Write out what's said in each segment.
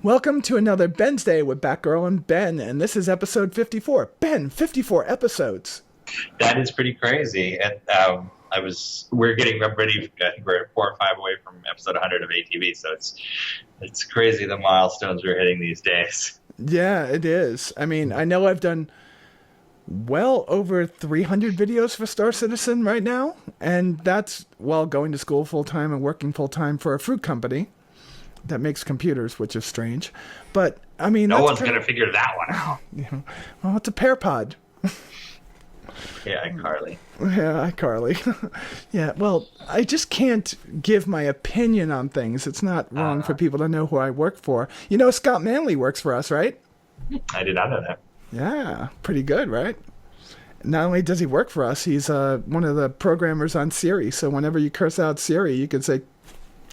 Welcome to another Bensday with Batgirl and Ben, and this is episode 54. Ben, 54 episodes. That is pretty crazy. And we're getting ready. I think we're 4 or 5 away from episode 100 of ATV. So it's crazy the milestones we're hitting these days. Yeah, it is. I mean, I know I've done well over 300 videos for Star Citizen right now, and that's while going to school full time and working full time for a fruit company that makes computers, which is strange. But I mean, no one's gonna figure that one out. Yeah. Well, it's a pear pod. Yeah, iCarly. Yeah, iCarly. Yeah, well, I just can't give my opinion on things. It's not wrong for people to know who I work for. You know, Scott Manley works for us, right? I did not know that. Yeah, pretty good, right? Not only does he work for us, he's one of the programmers on Siri. So whenever you curse out Siri, you can say,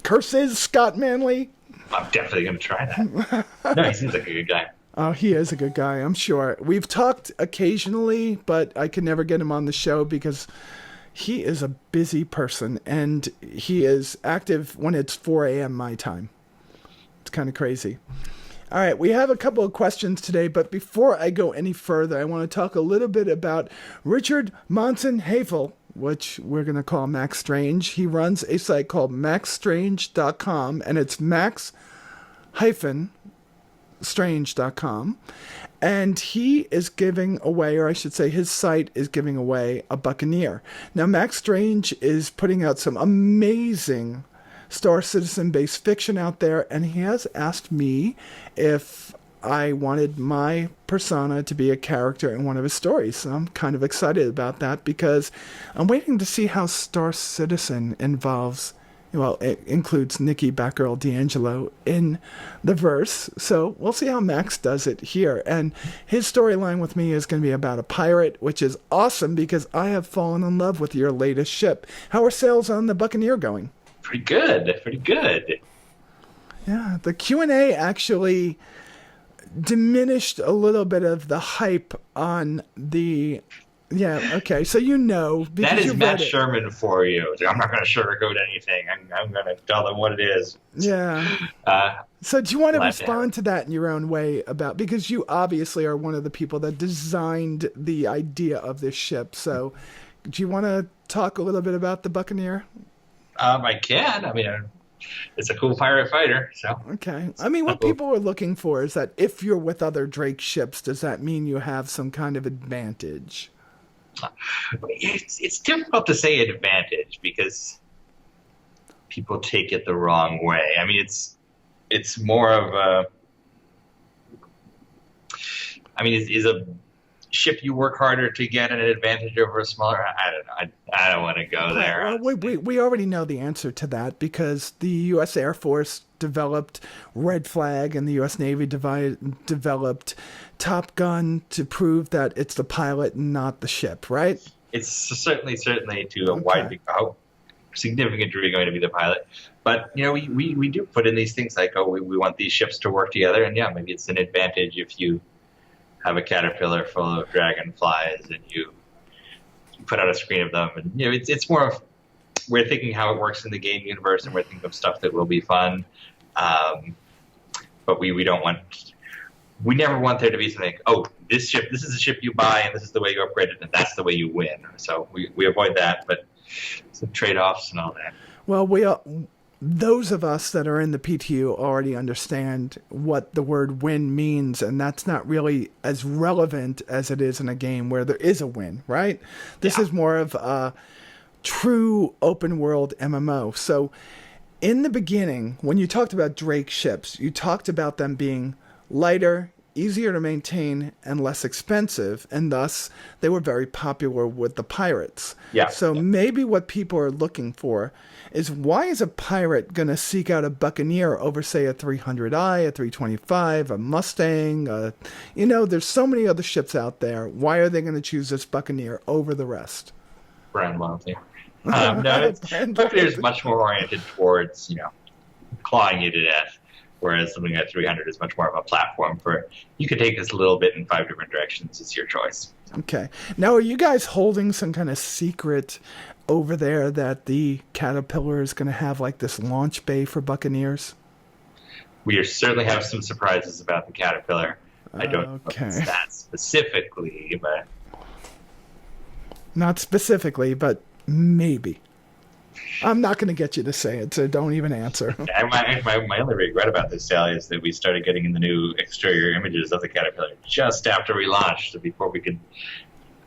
"Curses, Scott Manley." I'm definitely going to try that. No, he seems like a good guy. Oh, he is a good guy, I'm sure. We've talked occasionally, but I could never get him on the show because he is a busy person, and he is active when it's 4 a.m. my time. It's kind of crazy. All right, we have a couple of questions today, but before I go any further, I want to talk a little bit about Richard Monson Havel, which we're going to call Max Strange. He runs a site called maxstrange.com, and it's max-strange.com. And he is giving away, or I should say his site is giving away, a Buccaneer. Now, Max Strange is putting out some amazing Star Citizen-based fiction out there, and he has asked me if I wanted my persona to be a character in one of his stories. So I'm kind of excited about that because I'm waiting to see how Star Citizen it includes Nikki, Batgirl, D'Angelo in the verse. So we'll see how Max does it here. And his storyline with me is going to be about a pirate, which is awesome because I have fallen in love with your latest ship. How are sales on the Buccaneer going? Pretty good. Pretty good. Yeah, the Q&A actually diminished a little bit of the hype on the... Yeah, okay, so you know... That is Matt Sherman for you. I'm not going to sugarcoat anything. I'm going to tell them what it is. Yeah. So do you want to respond to that in your own way about... Because you obviously are one of the people that designed the idea of this ship. So do you want to talk a little bit about the Buccaneer? I can. I mean... It's a cool pirate fighter, so... Okay. I mean, what people are looking for is that if you're with other Drake ships, does that mean you have some kind of advantage? It's difficult to say advantage because people take it the wrong way. I mean, it's more of a... I mean, is a ship you work harder to get an advantage over a smaller... I don't know. I don't want to go there. Well, we already know the answer to that because the U.S. Air Force developed Red Flag and the U.S. Navy developed Top Gun to prove that it's the pilot and not the ship, right? It's certainly to a significant degree going to be the pilot. But, you know, we do put in these things like, we want these ships to work together. And, yeah, maybe it's an advantage if you have a caterpillar full of dragonflies and you put out a screen of them. And, you know, it's more of, we're thinking how it works in the game universe and we're thinking of stuff that will be fun. But we never want there to be something like, this is a ship you buy and this is the way you upgrade it and that's the way you win. So we avoid that, but some trade-offs and all that. Well, those of us that are in the PTU already understand what the word win means, and that's not really as relevant as it is in a game where there is a win, right? This is more of a true open world MMO. So in the beginning, when you talked about Drake ships, you talked about them being lighter, easier to maintain, and less expensive, and thus they were very popular with the pirates. So maybe what people are looking for is, why is a pirate going to seek out a Buccaneer over, say, a 300i, a 325, a Mustang? There's so many other ships out there. Why are they going to choose this Buccaneer over the rest? Brand loyalty. Buccaneer is much more oriented towards, clawing you to death. Whereas something like 300 is much more of a platform for, you could take this a little bit in 5 different directions. It's your choice. Okay. Now, are you guys holding some kind of secret over there that the Caterpillar is going to have like this launch bay for Buccaneers? We certainly have some surprises about the caterpillar. I don't know if it's that specifically, but not specifically, but maybe. I'm not going to get you to say it, so don't even answer. My only regret about this, Sally, is that we started getting in the new exterior images of the caterpillar just after we launched, before we could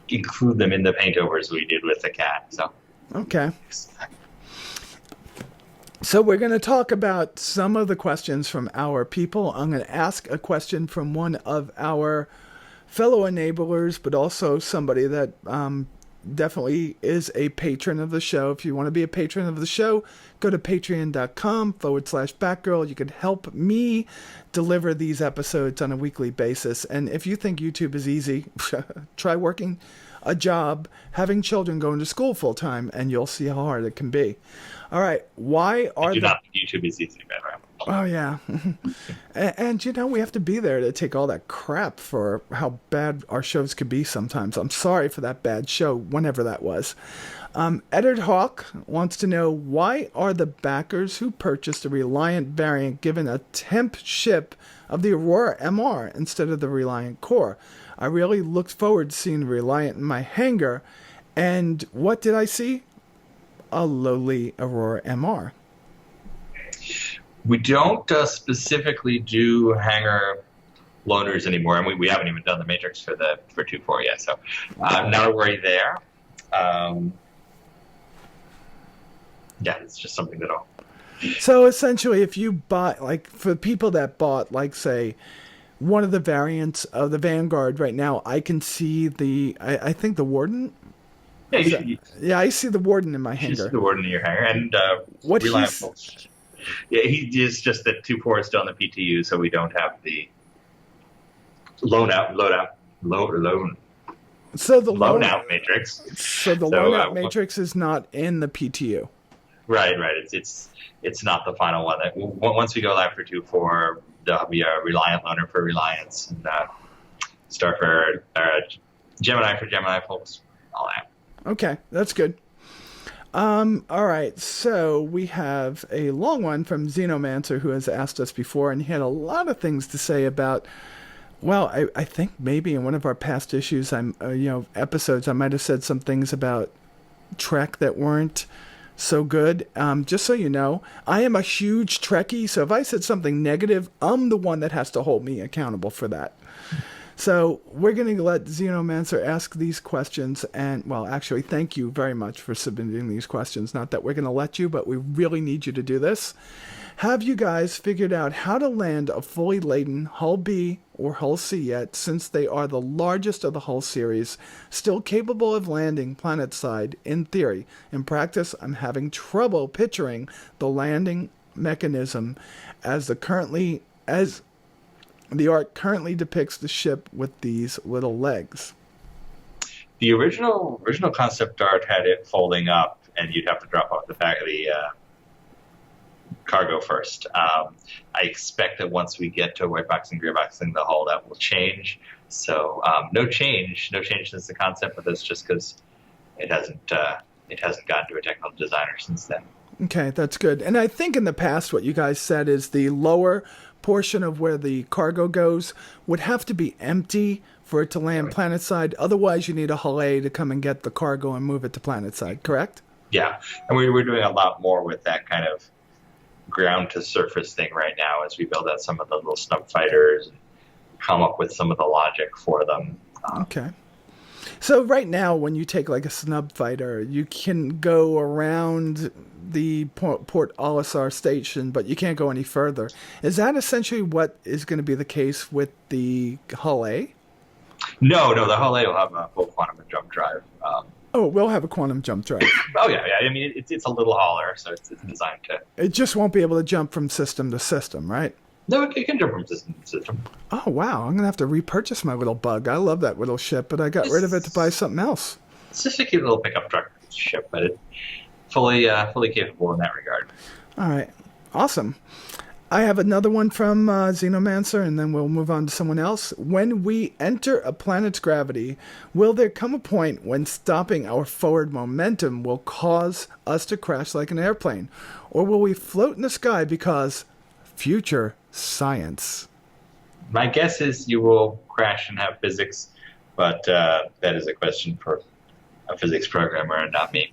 include them in the paintovers we did with the cat. So okay. So we're going to talk about some of the questions from our people. I'm going to ask a question from one of our fellow enablers, but also somebody that definitely is a patron of the show. If you want to be a patron of the show, go to patreon.com/Batgirl. You can help me deliver these episodes on a weekly basis. And if you think YouTube is easy, try working a job, having children, going to school full time, and you'll see how hard it can be. All right. Why are I do not think YouTube is easy, man. Oh, yeah. and, you know, we have to be there to take all that crap for how bad our shows could be sometimes. I'm sorry for that bad show, whenever that was. Eddard Hawk wants to know, why are the backers who purchased the Reliant variant given a temp ship of the Aurora MR instead of the Reliant Core? I really looked forward to seeing the Reliant in my hangar. And what did I see? A lowly Aurora MR. We don't specifically do hangar loaners anymore, and we haven't even done the matrix for 2.4 yet, so not a worry there. Yeah, it's just something that I'll... So essentially, if you buy, like, for people that bought, like, say, one of the variants of the Vanguard right now, I can see I think the Warden. Yeah, I see the Warden in my hangar. You see the Warden in your hangar, and what Reliable. Yeah, he is just that 2.4 is still on the PTU, so we don't have the loan out matrix. So the loan out matrix is not in the PTU. Right. It's not the final one. Once we go live for 2.4, there'll be a Reliant loaner for Reliance, and Star for Gemini for Gemini folks. All that. Okay, that's good. All right, so we have a long one from Xenomancer, who has asked us before, and he had a lot of things to say about, well, I think maybe in one of our past issues, episodes, I might have said some things about Trek that weren't so good. Just so you know, I am a huge Trekkie, so if I said something negative, I'm the one that has to hold me accountable for that. So we're going to let Xenomancer ask these questions, and, well, actually, thank you very much for submitting these questions. Not that we're going to let you, but we really need you to do this. Have you guys figured out how to land a fully laden Hull B or Hull C yet, since they are the largest of the Hull series, still capable of landing planetside in theory? In practice, I'm having trouble picturing the landing mechanism as the art currently depicts the ship with these little legs. The original concept art had it folding up, and you'd have to drop off the back of the cargo first. I expect that once we get to white boxing, gray boxing, the hull, that will change. So no change since the concept, but that's just because it hasn't gotten to a technical designer since then. Okay, that's good. And I think in the past what you guys said is the lower portion of where the cargo goes would have to be empty for it to land planetside. Otherwise, you need a Hull A to come and get the cargo and move it to planetside, correct? Yeah, and we're doing a lot more with that kind of ground-to-surface thing right now as we build out some of the little snub fighters and come up with some of the logic for them. Okay. So right now, when you take like a snub fighter, you can go around the Port Olisar station, but you can't go any further. Is that essentially what is going to be the case with the Hull A? No, the Hull A will have a full quantum jump drive. Oh, we'll have a quantum jump drive. Oh, yeah. I mean, it's a little hauler, so it's designed to... It just won't be able to jump from system to system, right? No, it can jump from system to system. Oh, wow. I'm going to have to repurchase my little bug. I love that little ship, but I got rid of it to buy something else. It's just a cute little pickup truck ship, but it's fully capable in that regard. All right. Awesome. I have another one from Xenomancer, and then we'll move on to someone else. When we enter a planet's gravity, will there come a point when stopping our forward momentum will cause us to crash like an airplane? Or will we float in the sky because future science? My guess is you will crash and have physics, but that is a question for a physics programmer and not me.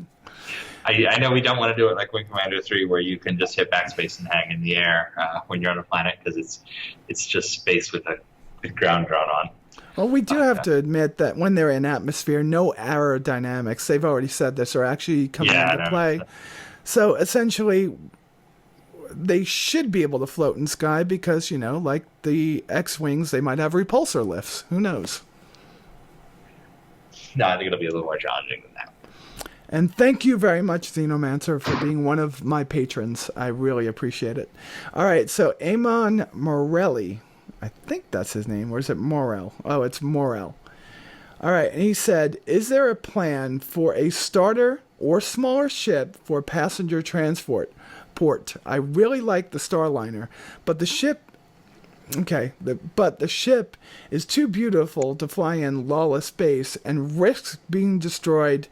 I know we don't want to do it like Wing Commander 3, where you can just hit backspace and hang in the air when you're on a planet, because it's just space with the ground drawn on. Well, we do have to admit that when they're in atmosphere, no aerodynamics, they've already said this, are actually coming into play. So essentially, they should be able to float in sky because, like the X-Wings, they might have repulsor lifts. Who knows? No, I think it'll be a little more challenging than that. And thank you very much, Xenomancer, for being one of my patrons. I really appreciate it. All right, so Amon Morell4, I think that's his name, or is it Morell? Oh, it's Morell. All right, and he said, is there a plan for a starter or smaller ship for passenger transport? I really like the Starliner, but the ship is too beautiful to fly in lawless space and risks being destroyed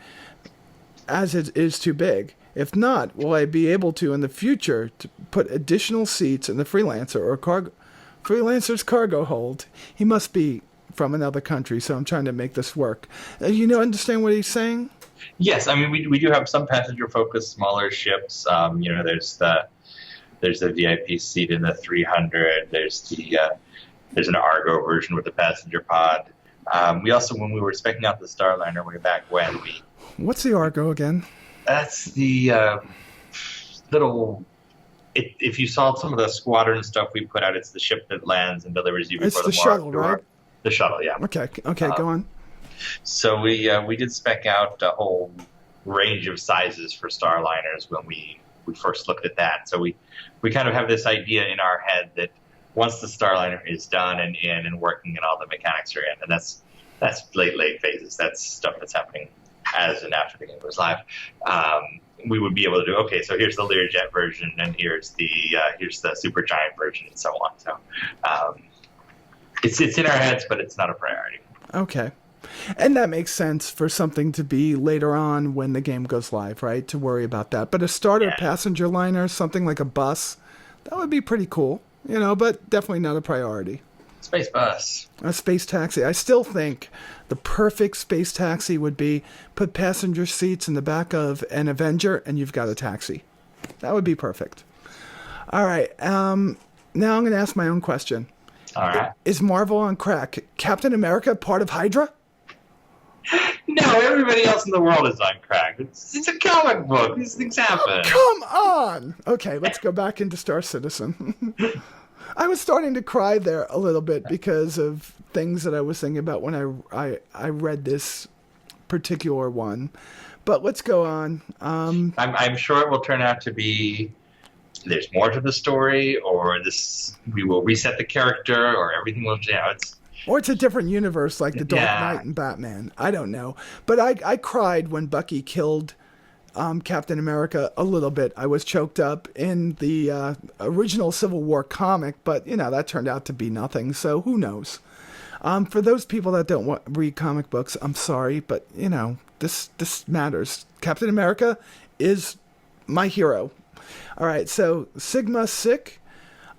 as it is too big. If not, will I be able to in the future to put additional seats in the Freelancer's cargo hold? He must be from another country, so I'm trying to make this work. Understand what he's saying? Yes, I mean we do have some passenger-focused smaller ships. There's the VIP seat in the 300. There's an Argo version with the passenger pod. We also, when we were specking out the Starliner way back when, what's the Argo again? That's the little. If you saw some of the squadron stuff we put out, it's the ship that lands and delivers you before the shuttle, right? The shuttle, yeah. Okay, go on. So we did spec out a whole range of sizes for Starliners when we first looked at that. So we kind of have this idea in our head that once the Starliner is done and in and working and all the mechanics are in, and that's late phases. That's stuff that's happening as and after the game goes live. We would be able to do, okay, so here's the Learjet version, and here's the Supergiant version, and so on. So it's in our heads, but it's not a priority. Okay. And that makes sense for something to be later on when the game goes live, right? To worry about that. But a starter passenger liner, something like a bus, that would be pretty cool, but definitely not a priority. Space bus. A space taxi. I still think the perfect space taxi would be put passenger seats in the back of an Avenger and you've got a taxi. That would be perfect. All right. Now I'm going to ask my own question. All right. Is Marvel on crack? Captain America part of Hydra? No, everybody else in the world is on crack. It's a comic book. These things happen. Oh, come on. Okay, let's go back into Star Citizen. I was starting to cry there a little bit because of things that I was thinking about when I read this particular one. But let's go on. I'm sure it will turn out to be there's more to the story, or we will reset the character, or everything will change. Or it's a different universe like the Dark Knight and Batman. I don't know. But I cried when Bucky killed Captain America a little bit. I was choked up in the original Civil War comic, but, that turned out to be nothing. So who knows? For those people that don't read comic books, I'm sorry, but, this matters. Captain America is my hero. All right, so Sigma Sick.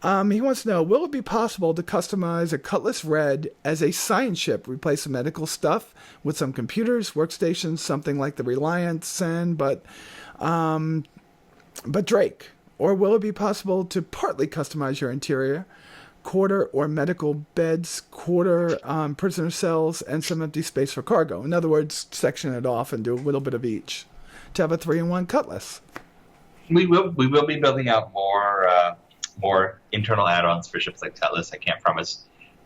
He wants to know, will it be possible to customize a Cutlass Red as a science ship, replace the medical stuff with some computers, workstations, something like the Reliance send, but Drake? Or will it be possible to partly customize your interior, quarter or medical beds, quarter prisoner cells, and some empty space for cargo? In other words, section it off and do a little bit of each to have a 3-in-1 Cutlass. We will be building out more internal add-ons for ships like Cutlass. I can't promise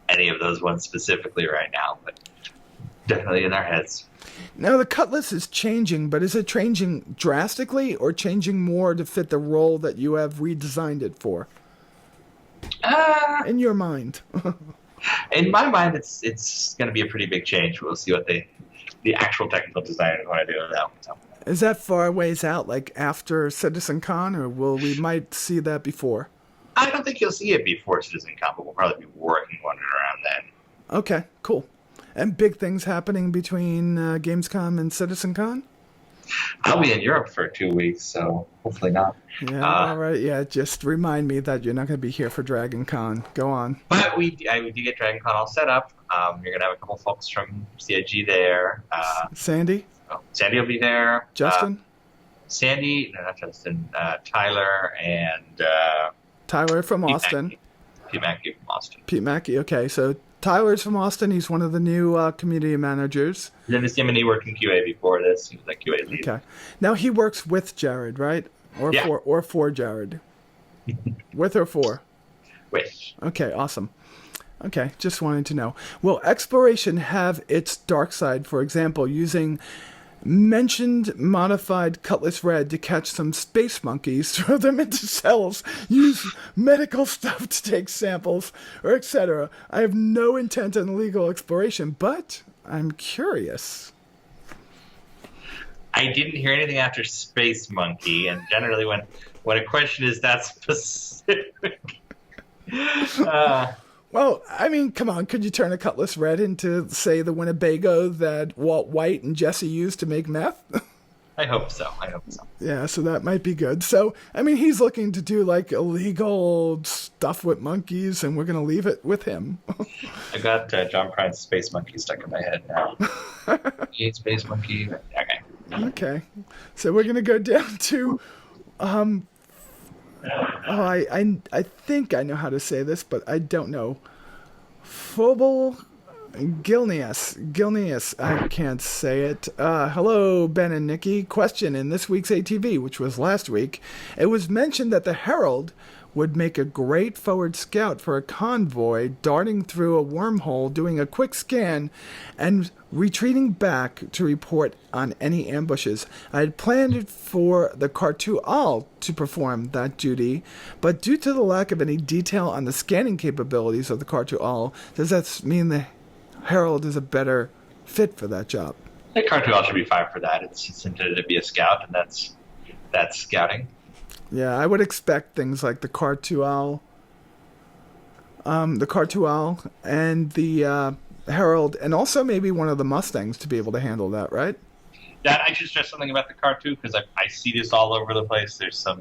any of those ones specifically right now, but definitely in our heads. Now, the Cutlass is changing, but is it changing drastically or changing more to fit the role that you have redesigned it for? In your mind. In my mind, it's going to be a pretty big change. We'll see what the actual technical designers want to do with that one. So. Is that far ways out, like after Citizen Con, or we might see that before? I don't think you'll see it before Citizen Con, but we'll probably be working on it around then. Okay, cool. And big things happening between Gamescom and Citizen Con? I'll be in Europe for 2 weeks, so hopefully not. Yeah, all right. Yeah, just remind me that you're not going to be here for Dragon Con. Go on. But we do get Dragon Con all set up. You're going to have a couple folks from CIG there. Sandy? Sandy will be there. Justin? Sandy, no, not Justin. Tyler and Tyler from Austin. Pete Mackey from Austin. Pete Mackey, okay. So Tyler's from Austin. He's one of the new community managers. Then him and he worked in QA before this. He was like QA lead. Okay. Now he works with Jared, right? Or for Jared? With or for? With. Okay, awesome. Okay, just wanted to know. Will exploration have its dark side, for example, using mentioned modified Cutlass Red to catch some space monkeys, throw them into cells, use medical stuff to take samples, or etc.? I have no intent on illegal exploration, but I'm curious. I didn't hear anything after Space Monkey, and generally when a question is that specific... Well, I mean, come on. Could you turn a Cutlass Red into, say, the Winnebago that Walt White and Jesse used to make meth? I hope so. Yeah, so that might be good. So, I mean, he's looking to do, like, illegal stuff with monkeys, and we're going to leave it with him. I got John Prine's Space Monkey stuck in my head now. Space Monkey. Okay. Okay. So we're going to go down to... I think I know how to say this, but I don't know. Phobal Gilneas. I can't say it. Hello, Ben and Nikki. Question: in this week's ATV, which was last week, it was mentioned that the Herald would make a great forward scout for a convoy, darting through a wormhole, doing a quick scan, and retreating back to report on any ambushes. I had planned for the Cartual to perform that duty, but due to the lack of any detail on the scanning capabilities of the Cartual, does that mean the Herald is a better fit for that job? The Cartual should be fine for that. It's intended to be a scout, and that's scouting. Yeah, I would expect things like the Cartual and the Herald, and also maybe one of the Mustangs to be able to handle that, right? That I should stress something about the car too, because I see this all over the place. There's some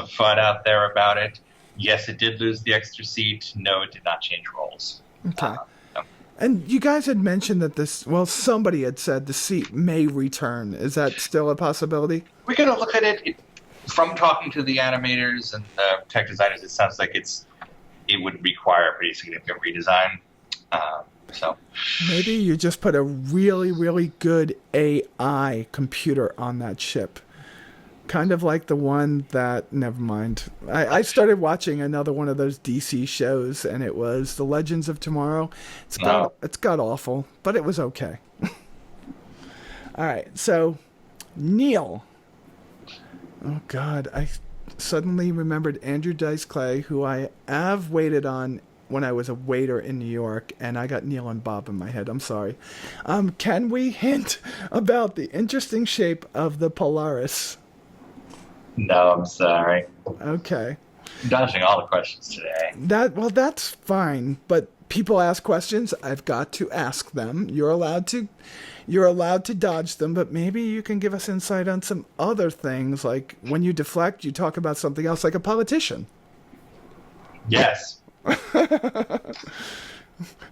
fun out there about it. Yes, it did lose the extra seat. No, it did not change roles. Okay. No. And you guys had mentioned that somebody had said the seat may return. Is that still a possibility? We're going to look at it. From talking to the animators and the tech designers, it sounds like it would require a pretty significant redesign. So maybe you just put a really, really good AI computer on that ship. Kind of like the one that... Never mind. I started watching another one of those DC shows, and it was The Legends of Tomorrow. It's got awful, but it was okay. All right, so Neil... Oh, God, I suddenly remembered Andrew Dice Clay, who I have waited on when I was a waiter in New York, and I got Neil and Bob in my head. I'm sorry. Can we hint about the interesting shape of the Polaris? No, I'm sorry. Okay. I'm dodging all the questions today. That's fine, but people ask questions. I've got to ask them. You're allowed to dodge them, but maybe you can give us insight on some other things, like when you deflect, you talk about something else, like a politician. Yes.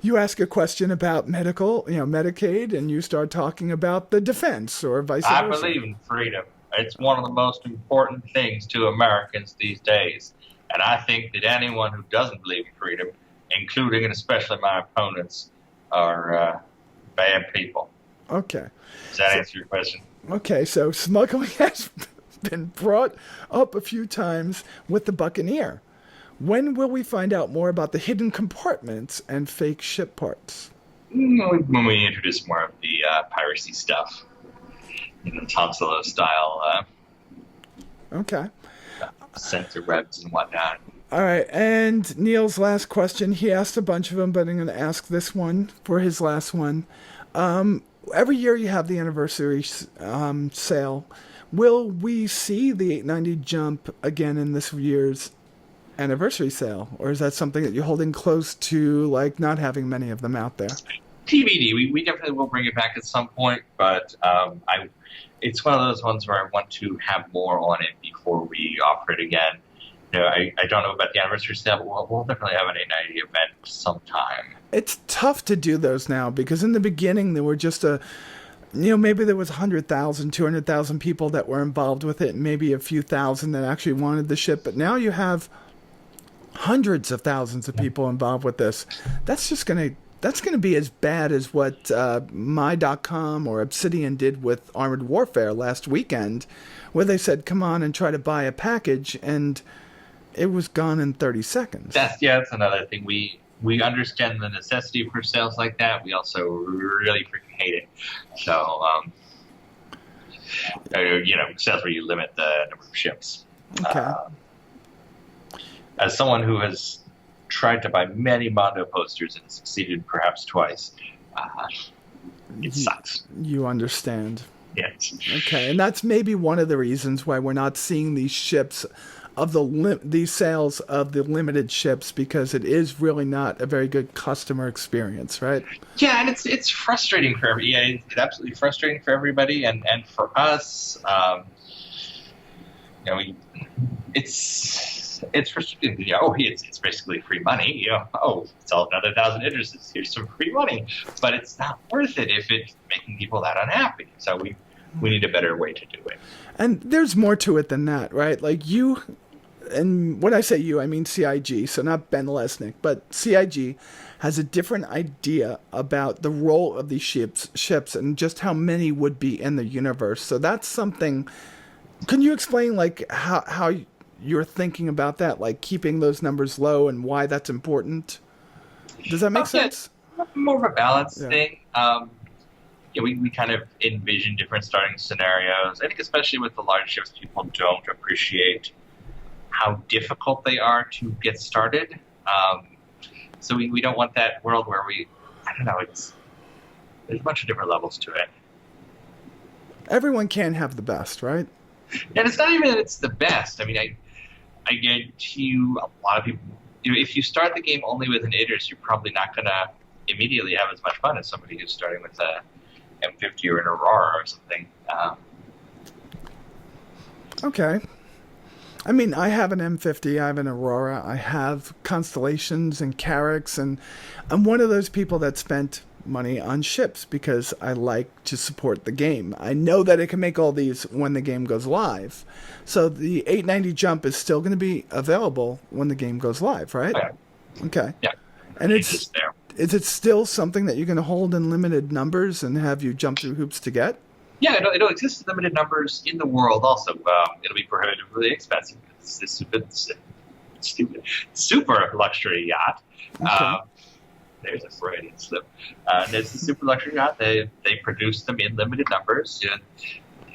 You ask a question about Medicaid, and you start talking about the defense, or vice versa. I believe in freedom. It's one of the most important things to Americans these days. And I think that anyone who doesn't believe in freedom, including and especially my opponents, are bad people. Okay. Does that answer your question? Okay, so smuggling has been brought up a few times with the Buccaneer. When will we find out more about the hidden compartments and fake ship parts? When we introduce more of the piracy stuff. Tom Solo style. Okay. Sensor webs and whatnot. All right, and Neil's last question. He asked a bunch of them, but I'm going to ask this one for his last one. Every year you have the anniversary sale. Will we see the 890 jump again in this year's anniversary sale? Or is that something that you're holding close to, like not having many of them out there? TBD. We definitely will bring it back at some point, but it's one of those ones where I want to have more on it before we offer it again. I don't know about the anniversary sale, but we'll definitely have an 890 event sometime. It's tough to do those now because in the beginning there were just maybe there was 100,000, 200,000 people that were involved with it, and maybe a few thousand that actually wanted the ship. But now you have hundreds of thousands of people involved with this. That's going to be as bad as what my.com or Obsidian did with Armored Warfare last weekend, where they said, come on and try to buy a package, and it was gone in 30 seconds. That's another thing. We understand the necessity for sales like that. We also really freaking hate it. So, sales where you limit the number of ships. Okay. As someone who has tried to buy many Mondo posters and succeeded perhaps twice, it sucks. You understand. Yes. Okay, and that's maybe one of the reasons why we're not seeing these ships of these sales of the limited ships, because it is really not a very good customer experience, right? Yeah, and it's frustrating for everybody. It's absolutely frustrating for everybody, and for us, it's frustrating. It's basically free money. It's all another 1,000 interests. Here's some free money, but it's not worth it if it's making people that unhappy. So we need a better way to do it. And there's more to it than that, right? Like you, and when I say you, I mean CIG, so not Ben Lesnick, but CIG has a different idea about the role of these ships and just how many would be in the universe. So that's something. Can you explain like how you're thinking about that, like keeping those numbers low and why that's important? Does that make sense? More of a balance thing. We kind of envision different starting scenarios. I think especially with the large ships, people don't appreciate how difficult they are to get started. So we don't want that world where there's a bunch of different levels to it. Everyone can have the best, right? And it's not even that it's the best. I mean, I guarantee you a lot of people, if you start the game only with an Idris, you're probably not going to immediately have as much fun as somebody who's starting with a M50 or an Aurora or something. Okay. I mean, I have an M50, I have an Aurora, I have Constellations and Carracks, and I'm one of those people that spent money on ships because I like to support the game. I know that it can make all these when the game goes live. So the 890 jump is still going to be available when the game goes live, right? Yeah. Okay. Yeah. And is it still something that you're going to hold in limited numbers and have you jump through hoops to get? Yeah, it'll exist in limited numbers in the world also. It'll be prohibitively expensive. It's this stupid super luxury yacht. Okay. There's a Freudian slip. There's a super luxury yacht. They produce them in limited numbers.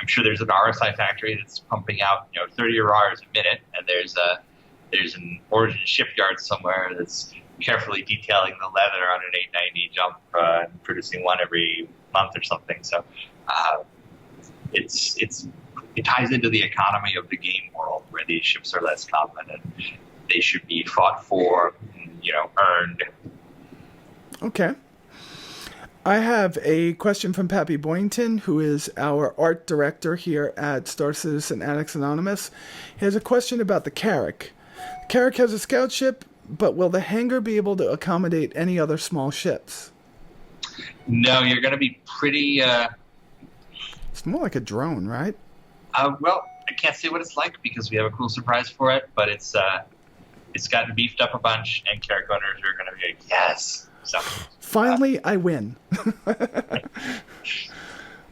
I'm sure there's an RSI factory that's pumping out 30 Auroras a minute, and there's an Origin shipyard somewhere that's carefully detailing the leather on an 890 jump and producing one every month or something. So it ties into the economy of the game world where these ships are less common and they should be fought for, earned. Okay. I have a question from Pappy Boynton, who is our art director here at Star Citizen Addicts Anonymous. He has a question about the Carrack. The Carrack has a scout ship, but will the hangar be able to accommodate any other small ships? No, you're going to be pretty... It's more like a drone, right? Well, I can't say what it's like because we have a cool surprise for it, but it's gotten beefed up a bunch, and Carrack owners are going to be like, yes! So, finally, I win.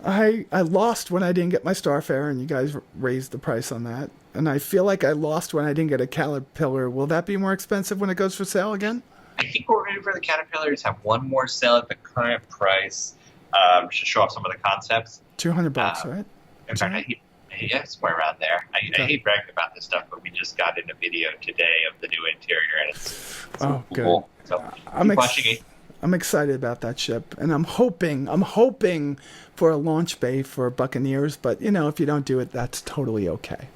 I lost when I didn't get my Starfarer, and you guys raised the price on that. And I feel like I lost when I didn't get a Caterpillar. Will that be more expensive when it goes for sale again? I think what we're going to do for the Caterpillars have one more sale at the current price to show off some of the concepts. $200, right? In fact, somewhere around there. I hate bragging about this stuff, but we just got in a video today of the new interior, and it's cool. Good. So I'm excited about that ship, and I'm hoping for a launch bay for Buccaneers. But if you don't do it, that's totally okay.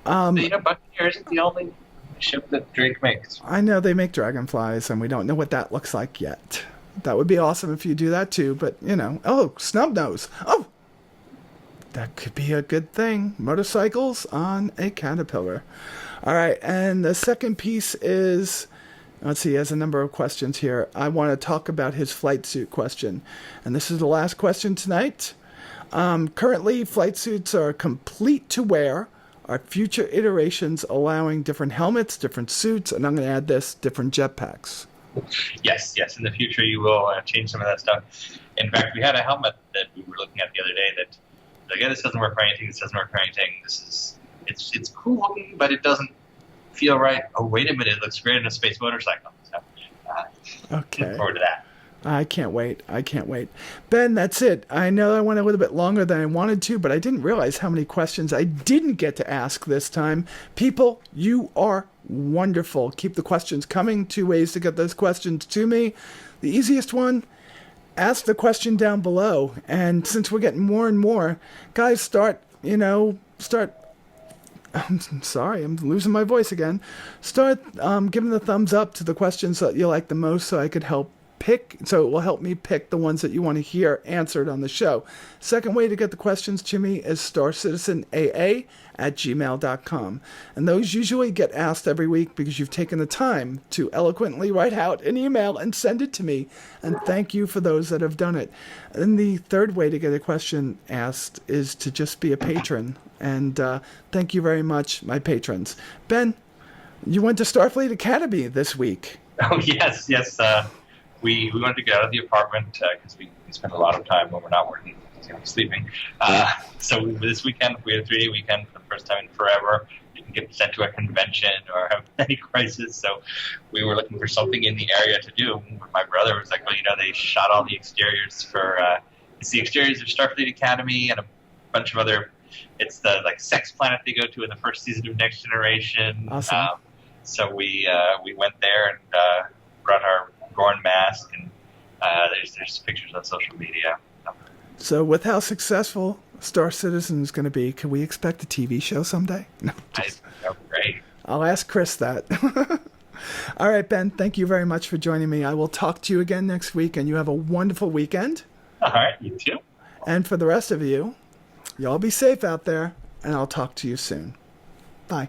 Buccaneer isn't the only ship that Drake makes. I know they make Dragonflies, and we don't know what that looks like yet. That would be awesome if you do that too. But Snubnose. Oh, That could be a good thing. Motorcycles on a caterpillar. All right, and the second piece is, let's see, he has a number of questions here. I want to talk about his flight suit question. And this is the last question tonight. Currently, flight suits are complete to wear. Are future iterations allowing different helmets, different suits, and I'm going to add this, different jetpacks? Yes. In the future, you will change some of that stuff. In fact, we had a helmet that we were looking at the other day that, again, this doesn't work for anything. This doesn't work for anything. It's cool looking, but it doesn't feel right. Oh, wait a minute! It looks great on a space motorcycle. So, okay. Look forward to that. I can't wait. Ben, that's it. I know I went a little bit longer than I wanted to, but I didn't realize how many questions I didn't get to ask this time. People, you are wonderful. Keep the questions coming. 2 ways to get those questions to me. The easiest one, ask the question down below. And since we're getting more and more, guys, start, I'm sorry, I'm losing my voice again. Start giving the thumbs up to the questions that you like the most so I could help pick, so it will help me pick the ones that you want to hear answered on the show. Second way to get the questions to me is starcitizenaa@gmail.com. And those usually get asked every week because you've taken the time to eloquently write out an email and send it to me. And thank you for those that have done it. And the third way to get a question asked is to just be a patron. And thank you very much, my patrons. Ben, you went to Starfleet Academy this week. Oh, yes. We wanted to get out of the apartment because we spend a lot of time when we're not working, sleeping. So this weekend, we had a 3-day weekend for the first time in forever. You can get sent to a convention or have any crisis. So we were looking for something in the area to do. My brother was like, well, they shot all the exteriors for it's the exteriors of Starfleet Academy and a bunch of other. It's the sex planet they go to in the first season of Next Generation. Awesome. So we went there and brought our Gorn mask, and there's pictures on social media. So with how successful Star Citizen is going to be, can we expect a TV show someday? No, Great. I'll ask Chris that. All right, Ben, thank you very much for joining me. I will talk to you again next week, and you have a wonderful weekend. All right, you too. And for the rest of you, y'all be safe out there, and I'll talk to you soon. Bye.